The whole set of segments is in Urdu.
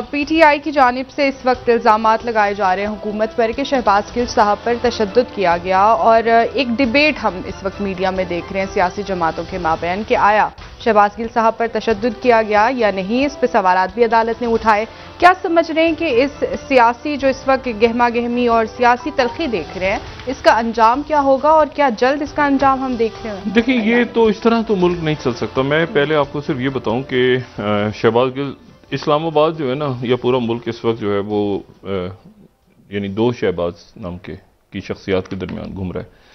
پی ٹی آئی کی جانب سے اس وقت الزامات لگائے جا رہے ہیں حکومت پر کہ شہباز گل صاحب پر تشدد کیا گیا، اور ایک ڈیبیٹ ہم اس وقت میڈیا میں دیکھ رہے ہیں سیاسی جماعتوں کے مابین کہ آیا شہباز گل صاحب پر تشدد کیا گیا یا نہیں، اس پہ سوالات بھی عدالت نے اٹھائے۔ کیا سمجھ رہے ہیں کہ اس سیاسی جو اس وقت گہما گہمی اور سیاسی تلخی دیکھ رہے ہیں، اس کا انجام کیا ہوگا اور کیا جلد اس کا انجام ہم دیکھ رہے ہیں؟ دیکھیں، یہ تو اس طرح تو ملک نہیں چل سکتا۔ میں پہلے آپ کو صرف یہ بتاؤں کہ شہباز گل اسلام آباد جو ہے نا، یا پورا ملک اس وقت جو ہے وہ یعنی دو شہباز نام کی شخصیات کے درمیان گھوم رہا ہے۔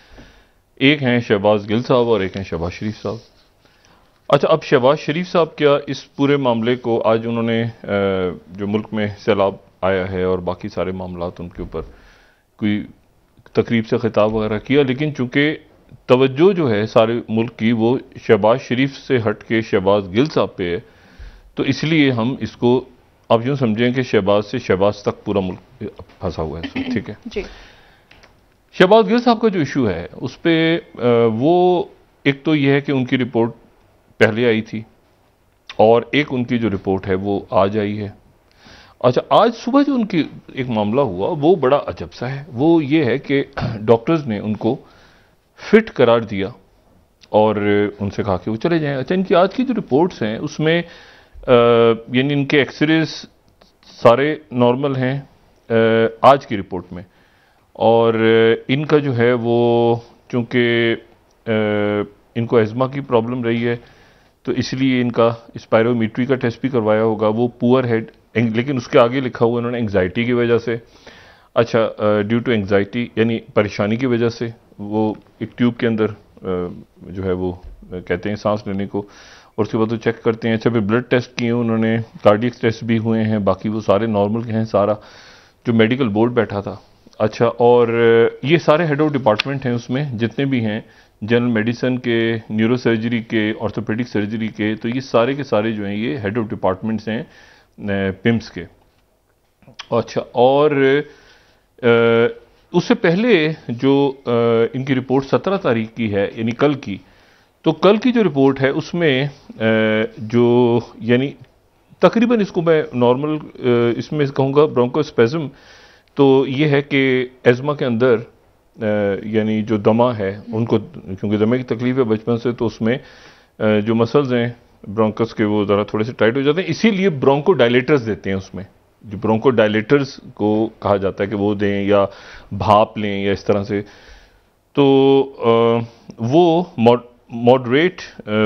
ایک ہیں شہباز گل صاحب اور ایک ہیں شہباز شریف صاحب۔ اچھا، اب شہباز شریف صاحب کیا اس پورے معاملے کو آج انہوں نے جو ملک میں سیلاب آیا ہے اور باقی سارے معاملات ان کے اوپر کوئی تقریب سے خطاب وغیرہ کیا، لیکن چونکہ توجہ جو ہے سارے ملک کی وہ شہباز شریف سے ہٹ کے شہباز گل صاحب پہ ہے، تو اس لیے ہم اس کو آپ یوں سمجھیں کہ شہباز سے شہباز تک پورا ملک پھنسا ہوا ہے۔ ٹھیک ہے جی، شہباز گل صاحب کا جو ایشو ہے اس پہ وہ ایک تو یہ ہے کہ ان کی رپورٹ پہلے آئی تھی اور ایک ان کی جو رپورٹ ہے وہ آج آئی ہے۔ اچھا، آج صبح جو ان کی ایک معاملہ ہوا وہ بڑا عجب سا ہے۔ وہ یہ ہے کہ ڈاکٹرز نے ان کو فٹ قرار دیا اور ان سے کہا کہ وہ چلے جائیں۔ اچھا، ان کی آج کی جو رپورٹس ہیں اس میں یعنی ان کے ایکس ریز سارے نارمل ہیں آج کی رپورٹ میں، اور ان کا جو ہے وہ چونکہ ان کو ایزما کی پرابلم رہی ہے تو اس لیے ان کا اسپائرومیٹری کا ٹیسٹ بھی کروایا ہوگا۔ وہ پور ہیڈ، لیکن اس کے آگے لکھا ہوا انہوں نے انگزائٹی کی وجہ سے، اچھا ڈیو ٹو انگزائٹی یعنی پریشانی کی وجہ سے وہ ایک ٹیوب کے اندر جو ہے وہ کہتے ہیں سانس لینے کو، اور اس کے بعد وہ چیک کرتے ہیں۔ اچھا، پھر بلڈ ٹیسٹ کیے انہوں نے، کارڈیک ٹیسٹ بھی ہوئے ہیں، باقی وہ سارے نارمل کے ہیں سارا جو میڈیکل بورڈ بیٹھا تھا۔ اچھا، اور یہ سارے ہیڈ آف ڈپارٹمنٹ ہیں اس میں جتنے بھی ہیں، جنرل میڈیسن کے، نیورو سرجری کے، آرتھوپیڈک سرجری کے، تو یہ سارے کے سارے جو ہیں یہ ہیڈ آف ڈپارٹمنٹس ہیں پمس کے۔ اچھا، اور اس سے پہلے جو ان کی رپورٹ 17 تاریخ کی ہے یعنی کل کی، تو کل کی جو رپورٹ ہے اس میں جو یعنی تقریباً اس کو میں نارمل اس میں کہوں گا برونکوسپیزم، تو یہ ہے کہ ایزما کے اندر یعنی جو دمہ ہے ان کو، کیونکہ دمے کی تکلیف ہے بچپن سے، تو اس میں جو مسلز ہیں برونکس کے وہ ذرا تھوڑے سے ٹائٹ ہو جاتے ہیں، اسی لیے برونکو ڈائلیٹرز دیتے ہیں اس میں، جو برونکو ڈائلیٹرز کو کہا جاتا ہے کہ وہ دیں یا بھاپ لیں یا اس طرح سے۔ تو وہ ماڈریٹ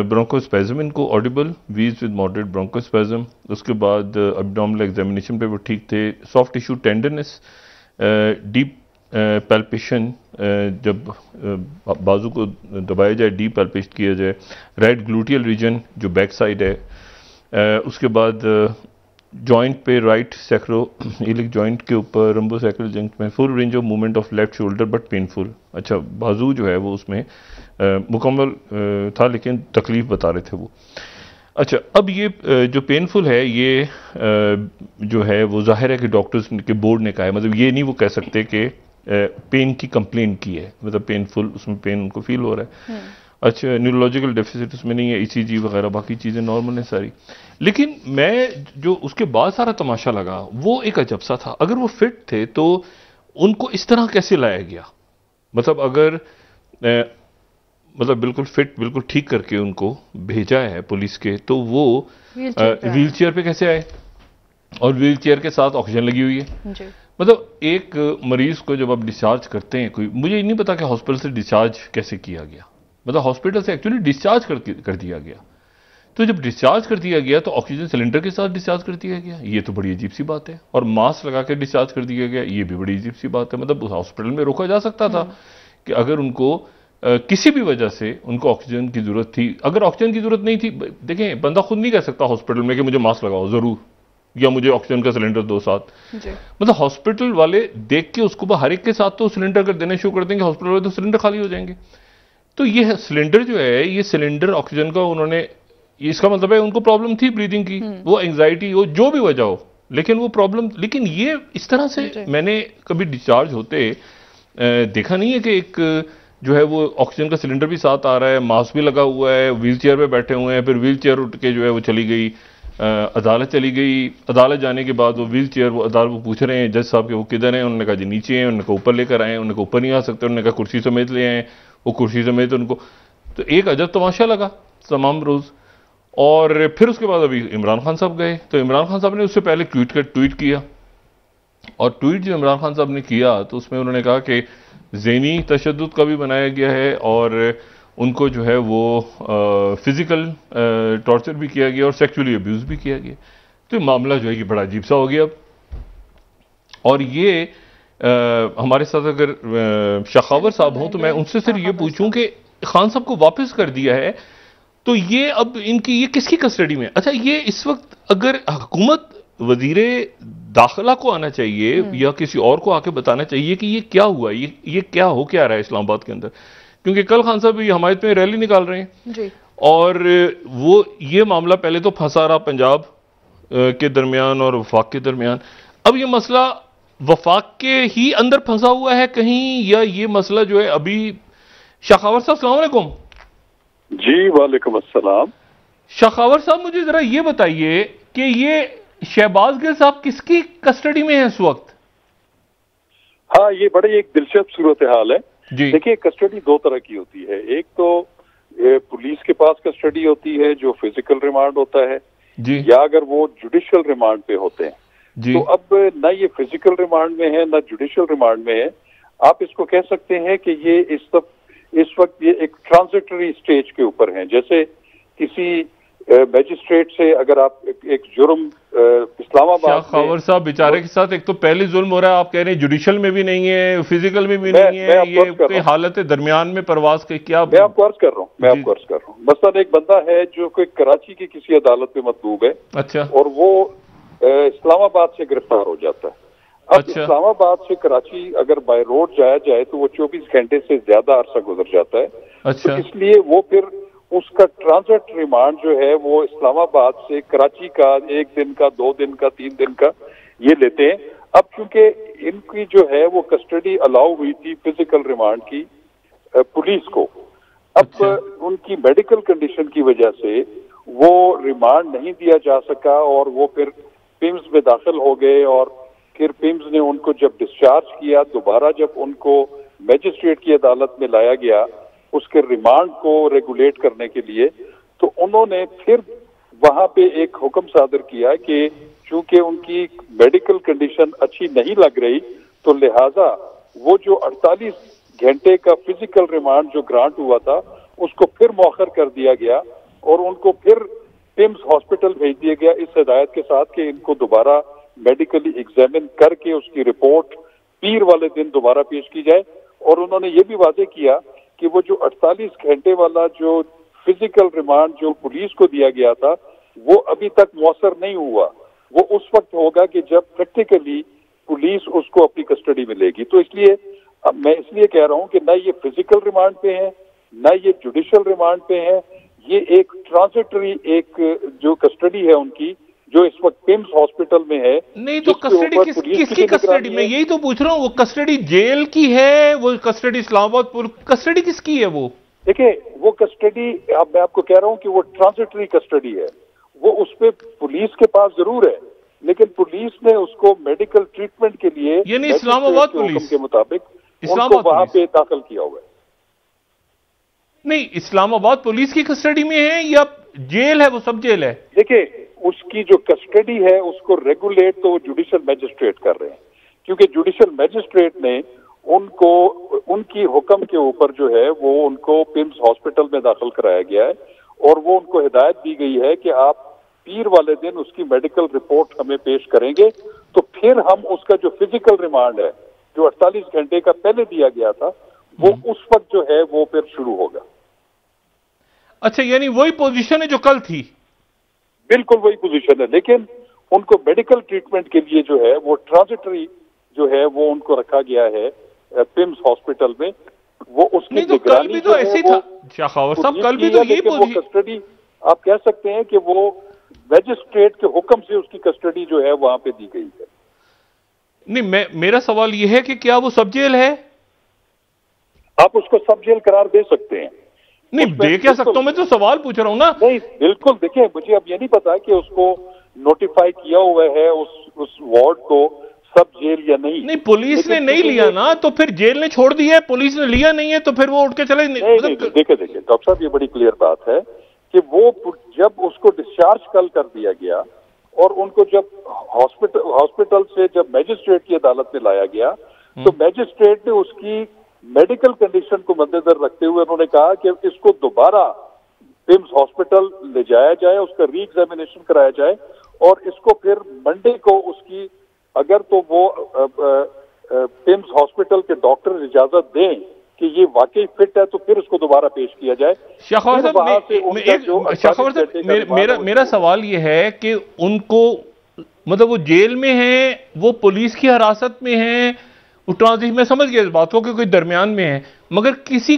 برونکوسپیزم ان کو آڈیبل ویز ود ماڈریٹ برونکوسپیزم، اس کے بعد ابڈومنل ایگزامینیشن پہ وہ ٹھیک تھے، سافٹ ٹیشو ٹینڈرنس، ڈیپ پیلپیشن، جب بازو کو دبایا جائے ڈیپ پیلپیشن کیا جائے، رائٹ گلوٹیل ریجن جو بیک سائڈ ہے، اس کے بعد جوائنٹ پہ رائٹ سیکرو ایلک جوائنٹ کے اوپر رمبو سیکرل جنکٹ میں full range of movement of left shoulder but painful. اچھا، بازو جو ہے وہ اس میں مکمل تھا لیکن تکلیف بتا رہے تھے وہ۔ اچھا، اب یہ جو پینفل ہے یہ جو ہے وہ ظاہر ہے کہ ڈاکٹرز کے بورڈ نے کہا ہے، مطلب یہ نہیں وہ کہہ سکتے کہ پین کی کمپلین کی ہے، مطلب پینفل اس میں پین ان کو فیل ہو رہا ہے۔ اچھا، نیورولوجیکل ڈیفیسٹ اس میں نہیں ہے، ای سی جی وغیرہ باقی چیزیں نارمل ہیں ساری، لیکن میں جو اس کے بعد سارا تماشا لگا وہ ایک عجب سا تھا۔ اگر وہ فٹ تھے تو ان کو اس طرح کیسے لایا گیا؟ مطلب اگر مطلب بالکل فٹ، بالکل ٹھیک کر کے ان کو بھیجا ہے پولیس کے، تو وہ ویل چیئر پہ کیسے آئے؟ اور ویل چیئر کے ساتھ آکسیجن لگی ہوئی ہے۔ مطلب ایک مریض کو جب آپ ڈسچارج کرتے ہیں، کوئی مجھے نہیں پتا کہ ہاسپٹل سے ڈسچارج کیسے کیا گیا، مطلب ہاسپٹل سے ایکچولی ڈسچارج کر دیا گیا، تو جب ڈسچارج کر دیا گیا تو آکسیجن سلنڈر کے ساتھ ڈسچارج کر دیا گیا، یہ تو بڑی عجیب سی بات ہے، اور ماسک لگا کے ڈسچارج کر دیا گیا، یہ بھی بڑی عجیب سی بات ہے۔ مطلب ہاسپٹل میں روکا جا سکتا تھا کہ اگر ان کو کسی بھی وجہ سے ان کو آکسیجن کی ضرورت تھی، اگر آکسیجن کی ضرورت نہیں تھی، دیکھیں بندہ خود نہیں کہہ سکتا ہاسپٹل میں کہ مجھے ماسک لگاؤ ضرور، یا مجھے آکسیجن کا سلنڈر دو ساتھ۔ مطلب ہاسپٹل والے دیکھ کے اس کو ہر ایک کے ساتھ تو سلنڈر کر دینا شروع کر دیں گے، ہاسپٹل والے تو سلنڈر خالی ہو جائیں گے۔ تو یہ سلنڈر جو ہے، یہ سلنڈر آکسیجن کا انہوں نے، اس کا مطلب ہے ان کو پرابلم تھی بریدنگ کی، وہ انگزائٹی ہو جو بھی وجہ ہو، لیکن وہ پرابلم، لیکن یہ اس طرح سے میں نے کبھی ڈسچارج ہوتے دیکھا نہیں ہے کہ ایک جو ہے وہ آکسیجن کا سلنڈر بھی ساتھ آ رہا ہے، ماسک بھی لگا ہوا ہے، ویل چیئر پہ بیٹھے ہوئے ہیں، پھر ویل چیئر اٹھ کے جو ہے وہ چلی گئی، عدالت چلی گئی. عدالت جانے کے بعد وہ ویل چیئر وہ عدالت وہ پوچھ رہے ہیں جج صاحب کہ وہ کدھر ہیں. انہوں نے کہا جی نیچے ہیں. انہوں نے کہا اوپر لے کر آئیں. انہوں نے کہا اوپر نہیں آ سکتے. انہوں نے کہا کرسی سمیت لے آئیں. وہ کرسی سمیت ان کو. تو ایک عجب تماشا لگا تمام روز. اور پھر اس کے بعد ابھی عمران خان صاحب گئے تو عمران خان صاحب نے اس سے پہلے ٹویٹ کیا. اور ٹویٹ جو عمران خان صاحب نے کیا تو اس میں انہوں نے کہا کہ ذہنی تشدد کا بھی بنایا گیا ہے اور ان کو جو ہے وہ فزیکل ٹارچر بھی کیا گیا اور سیکچولی ابیوز بھی کیا گیا. تو یہ معاملہ جو ہے یہ بڑا عجیب سا ہو گیا اب. اور یہ ہمارے ساتھ اگر شخاور صاحب ہوں تو میں ان سے صرف یہ پوچھوں کہ خان صاحب کو واپس کر دیا ہے تو یہ اب ان کی یہ کس کی کسٹڈی میں؟ اچھا یہ اس وقت اگر حکومت وزیر داخلہ کو آنا چاہیے یا کسی اور کو آ کے بتانا چاہیے کہ یہ کیا ہوا, یہ کیا ہو کے آ رہا ہے اسلام آباد کے اندر, کیونکہ کل خان صاحب بھی حمایت میں ریلی نکال رہے ہیں جی. اور وہ یہ معاملہ پہلے تو پھنسا رہا پنجاب کے درمیان اور وفاق کے درمیان. اب یہ مسئلہ وفاق کے ہی اندر پھنسا ہوا ہے کہیں یا یہ مسئلہ جو ہے ابھی. شخاور صاحب السلام علیکم. جی وعلیکم السلام. شخاور صاحب مجھے ذرا یہ بتائیے کہ یہ شہباز گل صاحب کس کی کسٹڈی میں ہیں اس وقت؟ ہاں یہ بڑی ایک دلچسپ صورتحال ہے. جی دیکھیے کسٹڈی دو طرح کی ہوتی ہے. ایک تو پولیس کے پاس کسٹڈی ہوتی ہے جو فزیکل ریمانڈ ہوتا ہے جی یا اگر وہ جوڈیشل ریمانڈ پہ ہوتے ہیں جی. تو اب نہ یہ فزیکل ریمانڈ میں ہے نہ جوڈیشل ریمانڈ میں ہے. آپ اس کو کہہ سکتے ہیں کہ یہ اس وقت یہ ایک ٹرانزیٹری سٹیج کے اوپر ہیں. جیسے کسی میجسٹریٹ سے اگر آپ ایک جرم اسلام آباد خاور صاحب بیچارے کے ساتھ ایک تو پہلے ظلم ہو رہا ہے, آپ کہہ رہے ہیں جوڈیشل میں بھی نہیں ہے فزیکل میں بھی نہیں ہے, یہ حالت درمیان میں پرواز کے کیا میں آپ کو عرض کر رہا ہوں مثلا ایک بندہ ہے جو کوئی کراچی کی کسی عدالت میں مطلوب ہے اچھا اور وہ اسلام آباد سے گرفتار ہو جاتا ہے. اب اسلام آباد سے کراچی اگر بائی روڈ جایا جائے تو وہ 24 گھنٹے سے زیادہ عرصہ گزر جاتا ہے. اچھا اس لیے وہ پھر اس کا ٹرانزٹ ریمانڈ جو ہے وہ اسلام آباد سے کراچی کا 1 دن کا 2 دن کا 3 دن کا یہ لیتے ہیں. اب چونکہ ان کی جو ہے وہ کسٹڈی الاؤ ہوئی تھی فزیکل ریمانڈ کی پولیس کو, اب ان کی میڈیکل کنڈیشن کی وجہ سے وہ ریمانڈ نہیں دیا جا سکا اور وہ پھر پیمز میں داخل ہو گئے. اور پھر پیمز نے ان کو جب ڈسچارج کیا دوبارہ جب ان کو میجسٹریٹ کی عدالت میں لایا گیا اس کے ریمانڈ کو ریگولیٹ کرنے کے لیے, تو انہوں نے پھر وہاں پہ ایک حکم صادر کیا کہ چونکہ ان کی میڈیکل کنڈیشن اچھی نہیں لگ رہی تو لہٰذا وہ جو 48 گھنٹے کا فزیکل ریمانڈ جو گرانٹ ہوا تھا اس کو پھر مؤخر کر دیا گیا اور ان کو پھر پمس ہاسپٹل بھیج دیا گیا اس ہدایت کے ساتھ کہ ان کو دوبارہ میڈیکلی ایگزامن کر کے اس کی رپورٹ پیر والے دن دوبارہ پیش کی جائے. اور انہوں نے یہ بھی واضح کیا کہ وہ جو 48 گھنٹے والا جو فزیکل ریمانڈ جو پولیس کو دیا گیا تھا وہ ابھی تک مؤثر نہیں ہوا. وہ اس وقت ہوگا کہ جب پریکٹیکلی پولیس اس کو اپنی کسٹڈی میں لے گی. تو اس لیے اب میں اس لیے کہہ رہا ہوں کہ نہ یہ فزیکل ریمانڈ پہ ہے نہ یہ جوڈیشل ریمانڈ پہ ہے, یہ ایک ٹرانزٹری ایک جو کسٹڈی ہے ان کی جو اس وقت پمس ہاسپٹل میں ہے. نہیں تو کسٹڈی کس کی کسٹڈی میں یہی تو پوچھ رہا ہوں, وہ کسٹڈی جیل کی ہے وہ کسٹڈی اسلام آباد کسٹڈی کس کی ہے؟ وہ دیکھیں وہ کسٹڈی اب میں آپ کو کہہ رہا ہوں کہ وہ ٹرانزٹری کسٹڈی ہے. وہ اس پہ پولیس کے پاس ضرور ہے لیکن پولیس نے اس کو میڈیکل ٹریٹمنٹ کے لیے یعنی اسلام آباد پولیس کے مطابق ان کو وہاں پہ داخل کیا ہوا ہے. نہیں اسلام آباد پولیس کی کسٹڈی میں ہے یا جیل ہے وہ سب جیل ہے؟ دیکھیں اس کی جو کسٹڈی ہے اس کو ریگولیٹ تو وہ جوڈیشل میجسٹریٹ کر رہے ہیں کیونکہ جوڈیشل میجسٹریٹ نے ان کو ان کی حکم کے اوپر جو ہے وہ ان کو پمس ہاسپٹل میں داخل کرایا گیا ہے اور وہ ان کو ہدایت دی گئی ہے کہ آپ پیر والے دن اس کی میڈیکل رپورٹ ہمیں پیش کریں گے تو پھر ہم اس کا جو فزیکل ریمانڈ ہے جو 48 گھنٹے کا پہلے دیا گیا تھا وہ اس وقت جو ہے وہ پھر شروع ہوگا. اچھا یعنی وہی پوزیشن ہے جو کل تھی؟ بالکل وہی پوزیشن ہے لیکن ان کو میڈیکل ٹریٹمنٹ کے لیے جو ہے وہ ٹرانزٹری جو ہے وہ ان کو رکھا گیا ہے پمس ہاسپٹل میں. وہ اس کی کل بھی تو ایسے تھا شاخاور صاحب, کل بھی تو یہی پوزیشن کسٹڈی آپ کہہ سکتے ہیں کہ وہ میجسٹریٹ کے حکم سے اس کی کسٹڈی جو ہے وہاں پہ دی گئی ہے. نہیں میرا سوال یہ ہے کہ کیا وہ سب جیل ہے؟ آپ اس کو سب جیل قرار دے سکتے ہیں نہیں دے کیا سکتا ہوں, میں تو سوال پوچھ رہا ہوں نا. نہیں بالکل, دیکھیں مجھے اب یہ نہیں پتا کہ اس کو نوٹیفائی کیا ہوا ہے اس وارڈ کو سب جیل یا نہیں. نہیں پولیس نے نہیں لیا نا, تو پھر جیل نے چھوڑ دی ہے, پولیس نے لیا نہیں ہے تو پھر وہ اٹھ کے چلے. دیکھیں ڈاکٹر صاحب یہ بڑی کلیئر بات ہے کہ وہ جب اس کو ڈسچارج کل کر دیا گیا اور ان کو جب ہاسپٹل سے جب میجسٹریٹ کی عدالت میں لایا گیا تو میجسٹریٹ نے اس کی میڈیکل کنڈیشن کو مد نظر رکھتے ہوئے انہوں نے کہا کہ اس کو دوبارہ پمس ہاسپٹل لے جایا جائے, اس کا ری ایگزامینیشن کرایا جائے اور اس کو پھر منڈے کو اس کی اگر تو وہ پمس ہاسپٹل کے ڈاکٹر اجازت دیں کہ یہ واقعی فٹ ہے تو پھر اس کو دوبارہ پیش کیا جائے. شاخاور صاحب میرا سوال یہ ہے کہ ان کو مطلب وہ جیل میں ہیں, وہ پولیس کی حراست میں ہیں, میں سمجھ گیا اس بات کو کہ کوئی درمیان میں ہے, مگر کسی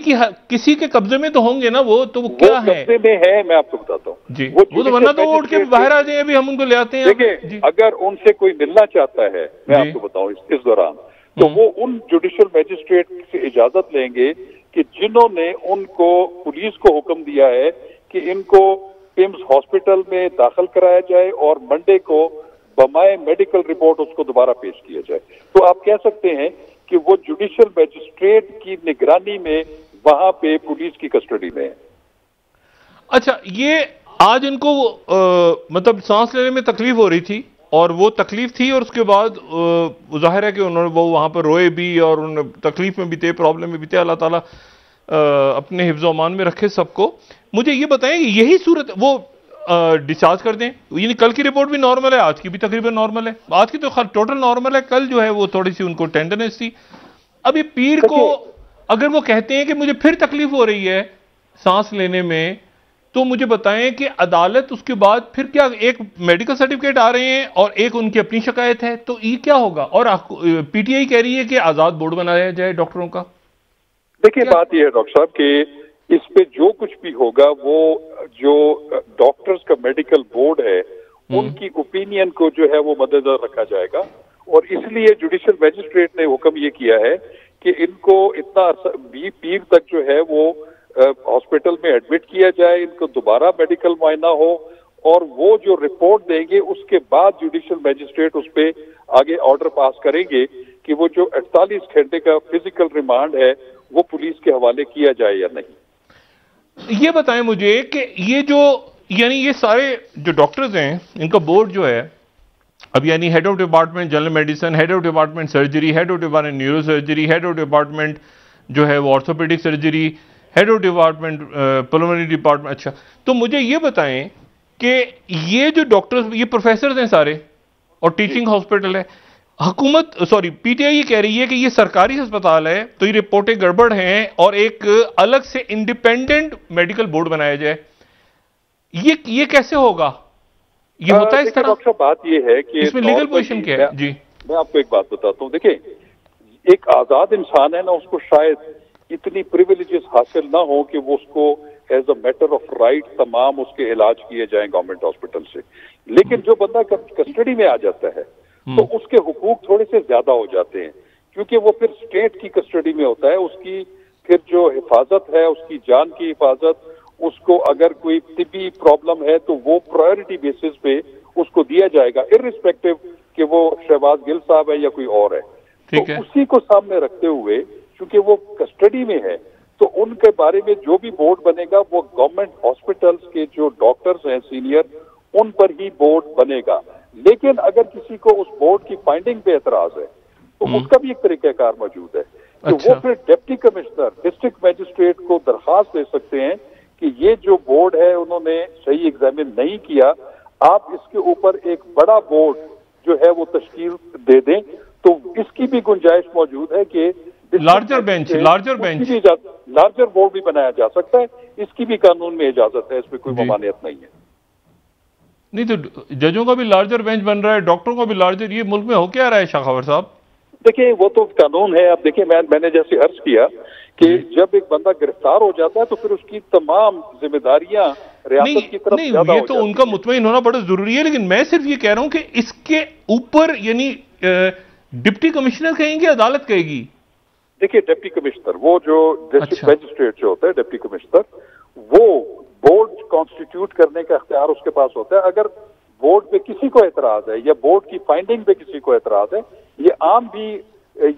کے قبضے میں تو ہوں گے نا وہ, تو وہ کیا ہے قبضے میں ہے میں آپ کو بتاتا ہوں جی. وہ تو ورنہ تو اٹھ کے باہر آ جائیں, ابھی ہم ان کو لے آتے ہیں. دیکھیں اگر ان سے کوئی ملنا چاہتا ہے میں آپ کو بتاؤں اس دوران تو وہ ان جوڈیشل میجسٹریٹ سے اجازت لیں گے کہ جنہوں نے ان کو پولیس کو حکم دیا ہے کہ ان کو پمس ہاسپٹل میں داخل کرایا جائے اور منڈے کو بمائے میڈیکل رپورٹ اس کو دوبارہ پیش کیا جائے. تو آپ کہہ سکتے ہیں کہ وہ جوڈیشل میجسٹریٹ کی نگرانی میں وہاں پہ پولیس کی کسٹڈی میں ہے. اچھا, یہ آج ان کو مطلب سانس لینے میں تکلیف ہو رہی تھی اور وہ تکلیف تھی, اور اس کے بعد ظاہر ہے کہ انہوں نے وہ وہاں پر روئے بھی اور انہوں تکلیف میں بھی تھے, پرابلم میں بھی تھے. اللہ تعالیٰ اپنے حفظ و امان میں رکھے سب کو. مجھے یہ بتائیں کہ یہی صورت وہ ڈسچارج کر دیں, یعنی کل کی رپورٹ بھی نارمل ہے, آج کی بھی تقریباً نارمل ہے, آج کی تو ٹوٹل نارمل ہے, کل جو ہے وہ تھوڑی سی ان کو ٹینڈرنس تھی. اب یہ پیر کو اگر وہ کہتے ہیں کہ مجھے پھر تکلیف ہو رہی ہے سانس لینے میں, تو مجھے بتائیں کہ عدالت اس کے بعد پھر کیا, ایک میڈیکل سرٹیفکیٹ آ رہے ہیں اور ایک ان کی اپنی شکایت ہے, تو یہ کیا ہوگا؟ اور پی ٹی آئی کہہ رہی ہے کہ آزاد بورڈ بنایا جائے ڈاکٹروں کا. دیکھیں بات یہ ہے ڈاکٹر صاحب کہ اس پہ جو کچھ بھی ہوگا وہ جو ڈاکٹرز کا میڈیکل بورڈ ہے ان کی اوپینین کو جو ہے وہ مدنظر رکھا جائے گا, اور اس لیے جوڈیشل میجسٹریٹ نے حکم یہ کیا ہے کہ ان کو اتنا پیر تک جو ہے وہ ہاسپٹل میں ایڈمٹ کیا جائے, ان کو دوبارہ میڈیکل معائنہ ہو, اور وہ جو رپورٹ دیں گے اس کے بعد جوڈیشل میجسٹریٹ اس پہ آگے آرڈر پاس کریں گے کہ وہ جو 48 گھنٹے کا فزیکل ریمانڈ ہے وہ پولیس کے حوالے کیا جائے یا نہیں. یہ بتائیں مجھے کہ یہ جو یعنی یہ سارے جو ڈاکٹرز ہیں ان کا بورڈ جو ہے اب, یعنی head of department general medicine, head of department surgery, head of department neuro surgery, head of department جو ہے وہ orthopaedic surgery, head of department pulmonary department. اچھا, تو مجھے یہ بتائیں کہ یہ جو ڈاکٹرز یہ پروفیسرز ہیں سارے اور ٹیچنگ ہاسپٹل ہے, حکومت پی ٹی آئی یہ کہہ رہی ہے کہ یہ سرکاری ہسپتال ہے تو یہ رپورٹیں گڑبڑ ہیں اور ایک الگ سے انڈیپینڈنٹ میڈیکل بورڈ بنایا جائے. یہ کیسے ہوگا؟ یہ ہوتا ہے اس طرح؟ ڈاکٹر بات یہ ہے کہ اس میں لیگل پوزیشن کیا ہے؟ جی میں آپ کو ایک بات بتاتا ہوں. دیکھیں ایک آزاد انسان ہے نا, اس کو شاید اتنی پریویلیجز حاصل نہ ہو کہ وہ اس کو as a matter of right تمام اس کے علاج کیے جائیں گورنمنٹ ہاسپٹل سے, لیکن جو بندہ کسٹڈی میں آ جاتا ہے تو اس کے حقوق تھوڑے سے زیادہ ہو جاتے ہیں, کیونکہ وہ پھر اسٹیٹ کی کسٹڈی میں ہوتا ہے. اس کی پھر جو حفاظت ہے, اس کی جان کی حفاظت, اس کو اگر کوئی طبی پرابلم ہے تو وہ پرائرٹی بیسس پہ اس کو دیا جائے گا, ارریسپیکٹو کہ وہ شہباز گل صاحب ہے یا کوئی اور ہے. تو اسی کو سامنے رکھتے ہوئے چونکہ وہ کسٹڈی میں ہے تو ان کے بارے میں جو بھی بورڈ بنے گا وہ گورنمنٹ ہاسپٹلس کے جو ڈاکٹرز ہیں سینئر ان پر ہی بورڈ بنے گا. لیکن اگر کسی کو اس بورڈ کی فائنڈنگ پہ اعتراض ہے تو اس کا بھی ایک طریقہ کار موجود ہے کہ وہ پھر ڈپٹی کمشنر ڈسٹرکٹ میجسٹریٹ کو درخواست دے سکتے ہیں کہ یہ جو بورڈ ہے انہوں نے صحیح ایگزامن نہیں کیا, آپ اس کے اوپر ایک بڑا بورڈ جو ہے وہ تشکیل دے دیں. تو اس کی بھی گنجائش موجود ہے کہ لارجر بورڈ بھی بنایا جا سکتا ہے, اس کی بھی قانون میں اجازت ہے, اس میں کوئی ممانعت نہیں ہے. نہیں تو ججوں کا بھی لارجر بینچ بن رہا ہے, ڈاکٹروں کا بھی لارجر, یہ ملک میں ہو کیا رہا ہے شاخاور صاحب؟ دیکھیں وہ تو قانون ہے. اب دیکھیں میں نے جیسے عرض کیا کہ جب ایک بندہ گرفتار ہو جاتا ہے تو پھر اس کی تمام ذمہ داریاں ریاست کی طرف زیادہ ہو یہ تو ان کا مطمئن ہونا بڑا ضروری ہے, لیکن میں صرف یہ کہہ رہا ہوں کہ اس کے اوپر یعنی ڈپٹی کمشنر کہیں گے, عدالت کہے گی؟ دیکھیے ڈپٹی کمشنر وہ جو ڈسٹرکٹ میجسٹریٹ جو ہوتا ہے ڈپٹی کمشنر وہ بورڈ کانسٹیٹیوٹ کرنے کا اختیار اس کے پاس ہوتا ہے. اگر بورڈ پہ کسی کو اعتراض ہے یا بورڈ کی فائنڈنگ پہ کسی کو اعتراض ہے، یہ عام بھی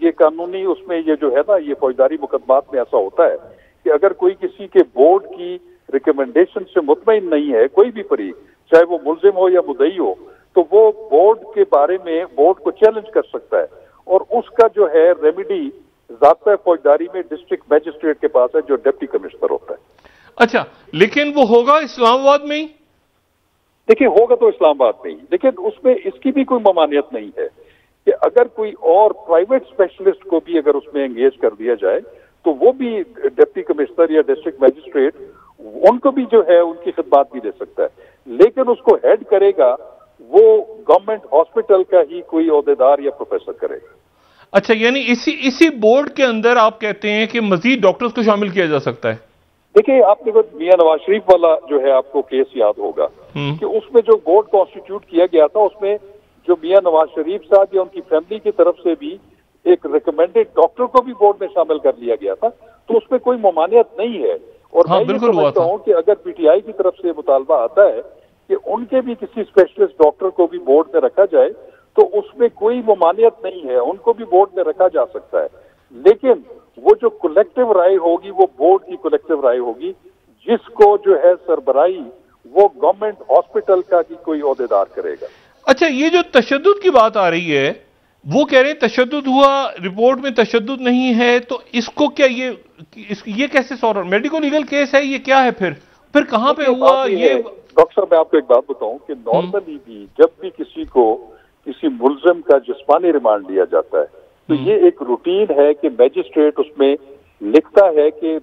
یہ قانونی اس میں یہ جو ہے نا، یہ فوجداری مقدمات میں ایسا ہوتا ہے کہ اگر کوئی کسی کے بورڈ کی ریکمنڈیشن سے مطمئن نہیں ہے، کوئی بھی فریق، چاہے وہ ملزم ہو یا مدعی ہو، تو وہ بورڈ کے بارے میں بورڈ کو چیلنج کر سکتا ہے، اور اس کا جو ہے ریمیڈی ضابطۂ فوجداری میں ڈسٹرکٹ میجسٹریٹ کے پاس ہے، جو ڈپٹی کمشنر ہوتا ہے. اچھا، لیکن وہ ہوگا اسلام آباد میں ہی؟ دیکھیں، ہوگا تو اسلام آباد میں ہی، لیکن اس میں اس کی بھی کوئی ممانعت نہیں ہے کہ اگر کوئی اور پرائیویٹ اسپیشلسٹ کو بھی اگر اس میں انگیج کر دیا جائے تو وہ بھی ڈپٹی کمشنر یا ڈسٹرکٹ میجسٹریٹ ان کو بھی جو ہے ان کی خدمات بھی دے سکتا ہے، لیکن اس کو ہیڈ کرے گا وہ گورنمنٹ ہاسپٹل کا ہی کوئی عہدیدار یا پروفیسر کرے گا. اچھا، یعنی اسی بورڈ کے اندر آپ کہتے ہیں کہ مزید ڈاکٹرز کو شامل کیا جا سکتا ہے؟ دیکھیں، آپ نے میاں نواز شریف والا جو ہے آپ کو کیس یاد ہوگا کہ اس میں جو بورڈ کانسٹیٹیوٹ کیا گیا تھا، اس میں جو میاں نواز شریف صاحب یا ان کی فیملی کی طرف سے بھی ایک ریکمینڈڈ ڈاکٹر کو بھی بورڈ میں شامل کر لیا گیا تھا، تو اس میں کوئی ممانعت نہیں ہے. اور میں یہ سمجھتا ہوں کہ اگر پی ٹی آئی کی طرف سے مطالبہ آتا ہے کہ ان کے بھی کسی اسپیشلسٹ ڈاکٹر کو بھی بورڈ میں رکھا جائے تو اس میں کوئی ممانعت نہیں ہے، ان کو بھی بورڈ میں رکھا جا سکتا ہے، لیکن وہ جو کلیکٹیو رائے ہوگی وہ بورڈ کی کلیکٹیو رائے ہوگی، جس کو جو ہے سربراہی وہ گورنمنٹ ہاسپٹل کا کی کوئی عہدیدار کرے گا. اچھا، یہ جو تشدد کی بات آ رہی ہے، وہ کہہ رہے ہیں تشدد ہوا، رپورٹ میں تشدد نہیں ہے، تو اس کو کیا یہ کیسے سالو؟ میڈیکل لیگل کیس ہے یہ، کیا ہے پھر کہاں پہ ہوا یہ؟ ڈاکٹر صاحب، میں آپ کو ایک بات بتاؤں کہ نارملی بھی جب بھی کسی ملزم کا جسمانی ریمانڈ لیا جاتا ہے تو یہ ایک روٹین ہے کہ میجسٹریٹ اس میں لکھتا ہے کہ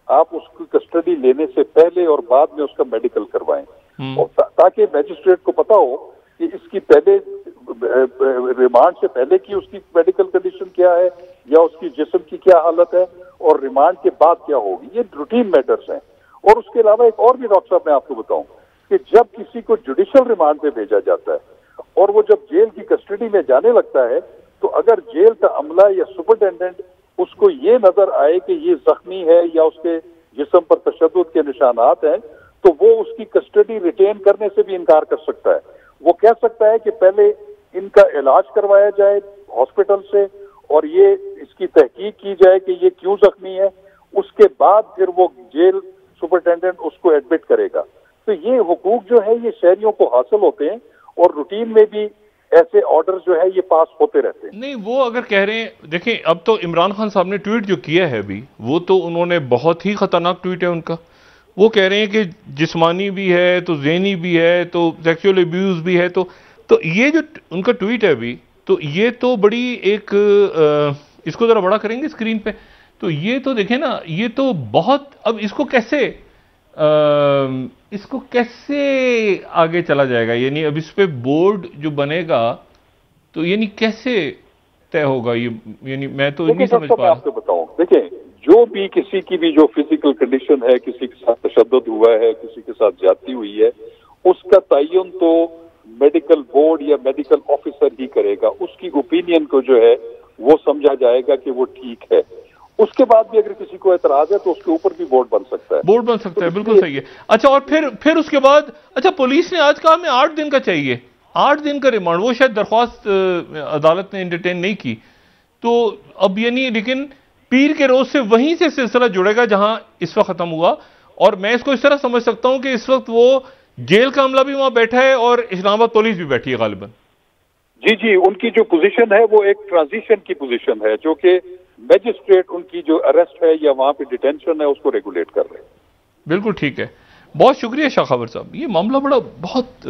آپ اس کی کسٹڈی لینے سے پہلے اور بعد میں اس کا میڈیکل کروائیں، اور تاکہ میجسٹریٹ کو پتا ہو کہ اس کی پہلے ریمانڈ سے پہلے کی اس کی میڈیکل کنڈیشن کیا ہے یا اس کی جسم کی کیا حالت ہے، اور ریمانڈ کے بعد کیا ہوگی. یہ روٹین میٹرز ہیں. اور اس کے علاوہ ایک اور بھی ڈاکٹر صاحب میں آپ کو بتاؤں کہ جب کسی کو جوڈیشل ریمانڈ پہ بھیجا جاتا ہے اور وہ جب جیل کی کسٹڈی میں جانے لگتا ہے، تو اگر جیل کا عملہ یا سپرنٹینڈنٹ اس کو یہ نظر آئے کہ یہ زخمی ہے یا اس کے جسم پر تشدد کے نشانات ہیں، تو وہ اس کی کسٹڈی ریٹین کرنے سے بھی انکار کر سکتا ہے. وہ کہہ سکتا ہے کہ پہلے ان کا علاج کروایا جائے ہاسپٹل سے اور یہ اس کی تحقیق کی جائے کہ یہ کیوں زخمی ہے، اس کے بعد پھر وہ جیل سپرنٹینڈنٹ اس کو ایڈمٹ کرے گا. تو یہ حقوق جو ہے یہ شہریوں کو حاصل ہوتے ہیں، اور روٹین میں بھی ایسے آرڈر جو ہے یہ پاس ہوتے رہتے ہیں. نہیں، وہ اگر کہہ رہے ہیں، دیکھیں اب تو عمران خان صاحب نے ٹویٹ جو کیا ہے ابھی، وہ تو انہوں نے بہت ہی خطرناک ٹویٹ ہے ان کا. وہ کہہ رہے ہیں کہ جسمانی بھی ہے تو ذہنی بھی ہے تو سیکشول ابیوز بھی ہے، تو یہ جو ان کا ٹویٹ ہے ابھی، تو یہ تو بڑی ایک اس کو ذرا بڑا کریں گے اسکرین پہ، تو یہ تو دیکھیں نا، یہ تو بہت، اب اس کو کیسے آگے چلا جائے گا؟ یعنی اب اس پہ بورڈ جو بنے گا تو یعنی کیسے طے ہوگا یہ؟ یعنی میں تو نہیں سمجھ پا رہا. آپ کو بتاؤں، دیکھیں جو بھی کسی کی بھی جو فزیکل کنڈیشن ہے، کسی کے ساتھ تشدد ہوا ہے، کسی کے ساتھ زیادتی ہوئی ہے، اس کا تعین تو میڈیکل بورڈ یا میڈیکل آفیسر ہی کرے گا. اس کی اوپینین کو جو ہے وہ سمجھا جائے گا کہ وہ ٹھیک ہے. اس کے بعد بھی اگر کسی کو اعتراض ہے تو اس کے اوپر بھی بورڈ بن سکتا ہے. بورڈ بن سکتا ہے، بالکل صحیح ہے. اچھا، اور پھر اس کے بعد، اچھا پولیس نے آج کہا ہمیں 8 دن کا چاہیے، 8 دن کا ریمانڈ. وہ شاید درخواست عدالت نے انٹرٹین نہیں کی. تو اب یعنی لیکن پیر کے روز سے وہیں سے سلسلہ جڑے گا جہاں اس وقت ختم ہوا. اور میں اس کو اس طرح سمجھ سکتا ہوں کہ اس وقت وہ جیل کا عملہ بھی وہاں بیٹھا ہے اور اسلام آباد پولیس بھی بیٹھی ہے غالباً. جی، ان کی جو پوزیشن ہے وہ ایک ٹرانزیشن کی پوزیشن ہے، جو کہ میجسٹریٹ ان کی جو اریسٹ ہے یا وہاں پہ ڈیٹینشن ہے اس کو ریگولیٹ کر رہے ہیں. بالکل ٹھیک ہے. بہت شکریہ شاہ خاور صاحب. یہ معاملہ بہت